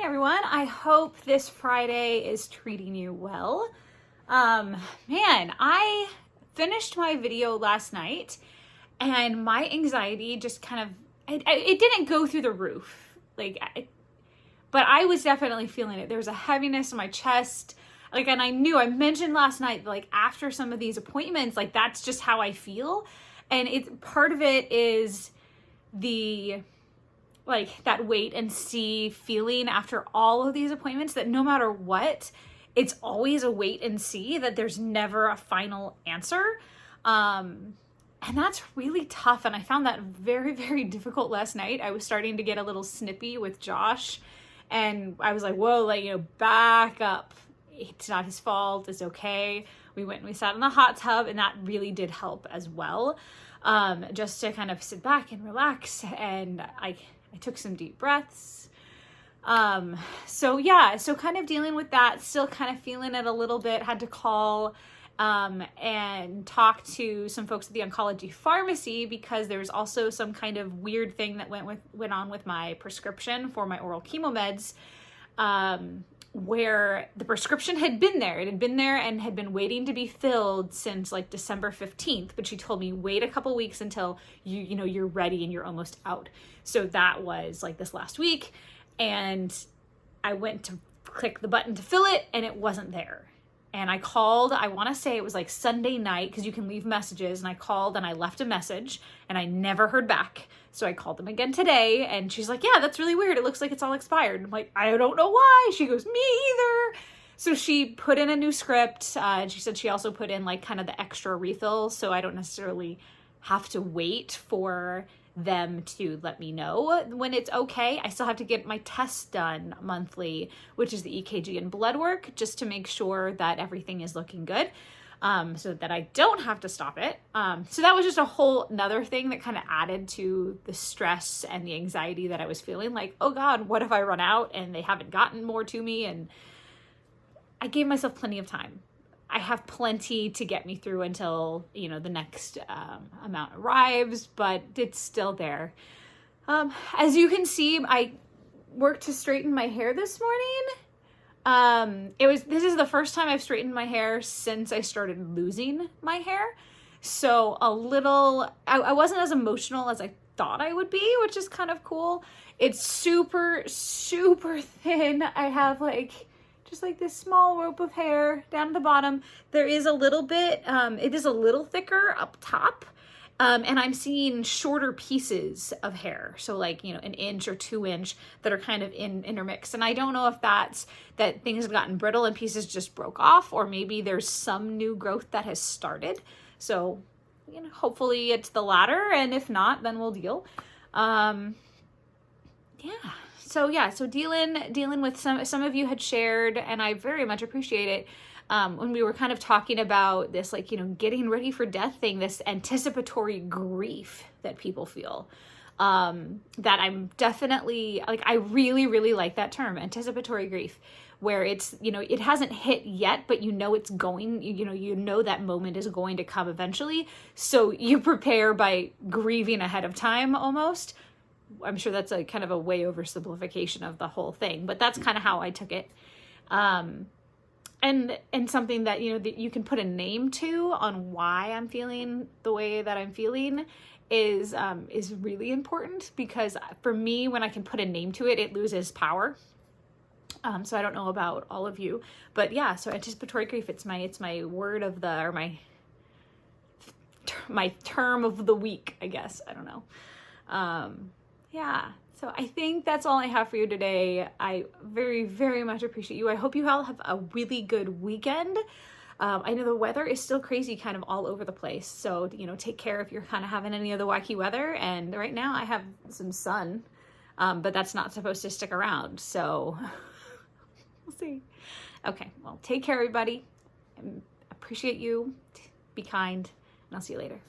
Hey everyone, I hope this Friday is treating you well. Man, I finished my video last night and my anxiety just kind of, it didn't go through the roof. But I was definitely feeling it. There was a heaviness in my chest. And I mentioned last night, after some of these appointments, that's just how I feel. And part of it is that wait and see feeling after all of these appointments, that no matter what, it's always a wait and see, that there's never a final answer. And that's really tough. And I found that very, very difficult last night. I was starting to get a little snippy with Josh, and I was like, whoa, back up. It's not his fault. It's okay. We went and we sat in the hot tub, and that really did help as well. Just to kind of sit back and relax. And I took some deep breaths. So kind of dealing with that, still kind of feeling it a little bit. Had to call and talk to some folks at the oncology pharmacy, because there's also some kind of weird thing that went on with my prescription for my oral chemo meds, where the prescription had been there. It had been there and had been waiting to be filled since December 15th, but she told me wait a couple weeks until you're ready and you're almost out. So that was this last week, and I went to click the button to fill it and it wasn't there. And I called, I want to say it was Sunday night, because you can leave messages, and I called and I left a message and I never heard back. So I called them again today, and she's like, yeah, that's really weird. It looks like it's all expired. I'm like, I don't know why. She goes, me either. So she put in a new script. And she said she also put in kind of the extra refills, so I don't necessarily have to wait for them to let me know when it's okay. I still have to get my tests done monthly, which is the EKG and blood work, just to make sure that everything is looking good, so that I don't have to stop it. So that was just a whole another thing that kind of added to the stress and the anxiety that I was feeling. Oh God, what if I run out and they haven't gotten more to me? And I gave myself plenty of time. I have plenty to get me through until, the next amount arrives, but it's still there. As you can see, I worked to straighten my hair this morning. This is the first time I've straightened my hair since I started losing my hair. So I wasn't as emotional as I thought I would be, which is kind of cool. It's super, super thin. I have just this small rope of hair down at the bottom. There is a little bit, it is a little thicker up top. And I'm seeing shorter pieces of hair. So an inch or 2 inch that are kind of intermixed. And I don't know if that's that things have gotten brittle and pieces just broke off, or maybe there's some new growth that has started. So, hopefully it's the latter. And if not, then we'll deal. So dealing with some of you had shared, and I very much appreciate it, when we were kind of talking about this, getting ready for death thing, this anticipatory grief that people feel, that I'm definitely, I really, really like that term, anticipatory grief, where it's, it hasn't hit yet, but it's going, that moment is going to come eventually. So you prepare by grieving ahead of time almost. I'm sure that's a kind of a way oversimplification of the whole thing, but that's kind of how I took it. And something that, that you can put a name to on why I'm feeling the way that I'm feeling is really important, because for me, when I can put a name to it, it loses power. So I don't know about all of you, but yeah, so anticipatory grief, it's my word of my term of the week, I guess. I don't know. So I think that's all I have for you today. I very, very much appreciate you. I hope you all have a really good weekend. I know the weather is still crazy, kind of all over the place. So, take care if you're kind of having any of the wacky weather. And right now I have some sun, but that's not supposed to stick around. So we'll see. Okay. Well, take care, everybody. I appreciate you. Be kind, and I'll see you later.